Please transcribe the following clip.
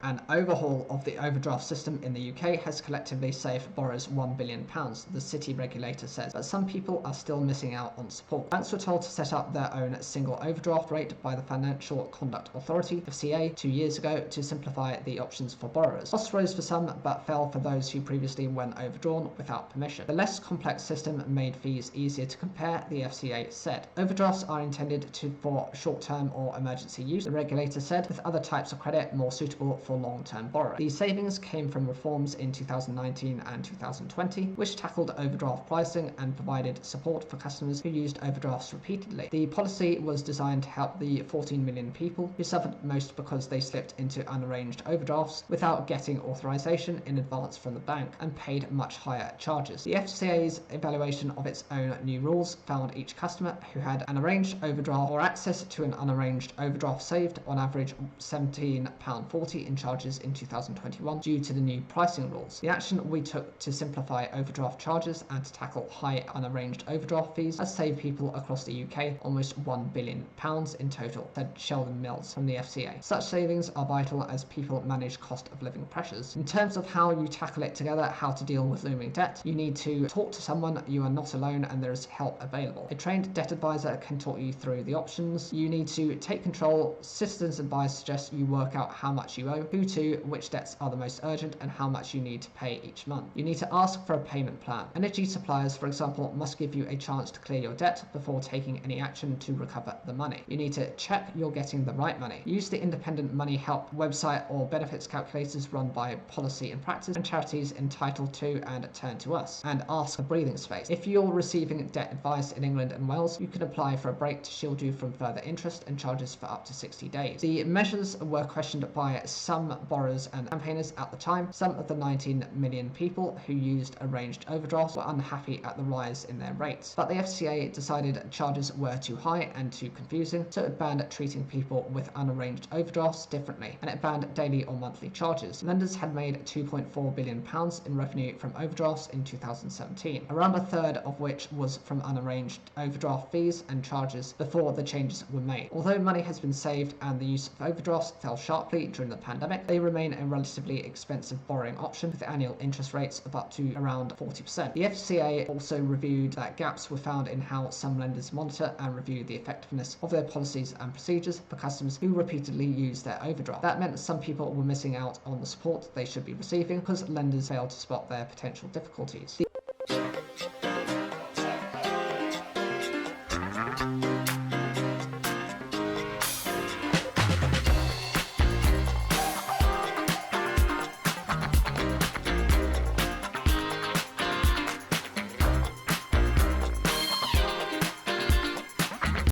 An overhaul of the overdraft system in the UK has collectively saved borrowers £1 billion, the city regulator says, but some people are still missing out on support. Banks were told to set up their own single overdraft rate by the Financial Conduct Authority, FCA, 2 years ago to simplify the options for borrowers. Costs rose for some, but fell for those who previously went overdrawn without permission. The less complex system made fees easier to compare, the FCA said. Overdrafts are intended for short-term or emergency use, the regulator said, with other types of credit more suitable for long-term borrowing. These savings came from reforms in 2019 and 2020, which tackled overdraft pricing and provided support for customers who used overdrafts repeatedly. The policy was designed to help the 14 million people who suffered most because they slipped into unarranged overdrafts without getting authorization in advance from the bank and paid much higher charges. The FCA's evaluation of its own new rules found each customer who had an arranged overdraft or access to an unarranged overdraft saved on average £17.40 in charges in 2021 due to the new pricing rules. The action we took to simplify overdraft charges and to tackle high unarranged overdraft fees has saved people across the UK almost £1 billion in total, said Sheldon Mills from the FCA. Such savings are vital as people manage cost of living pressures. In terms of how you tackle it together, how to deal with looming debt, you need to talk to someone. You are not alone and there is help available. A trained debt advisor can talk you through the options. You need to take control. Citizens advice suggests you work out how much you owe, who to, which debts are the most urgent, and how much you need to pay each month. You need to ask for a payment plan. Energy suppliers, for example, must give you a chance to clear your debt before taking any action to recover the money. You need to check you're getting the right money. Use the independent money help website or benefits calculators run by Policy and Practice and charities entitled to and Turn to Us, and ask for breathing space. If you're receiving debt advice in England and Wales, you can apply for a break to shield you from further interest and charges for up to 60 days. The measures were questioned by some borrowers and campaigners at the time. Some of the 19 million people who used arranged overdrafts were unhappy at the rise in their rates, but the FCA decided charges were too high and too confusing, so it banned treating people with unarranged overdrafts differently, and it banned daily or monthly charges. Lenders had made £2.4 billion in revenue from overdrafts in 2017, around a third of which was from unarranged overdraft fees and charges before the changes were made. Although money has been saved and the use of overdrafts fell sharply during the pandemic, they remain a relatively expensive borrowing option with annual interest rates of up to around 40%. The FCA also reviewed that gaps were found in how some lenders monitor and review the effectiveness of their policies and procedures for customers who repeatedly use their overdraft. That meant some people were missing out on the support they should be receiving because lenders failed to spot their potential difficulties.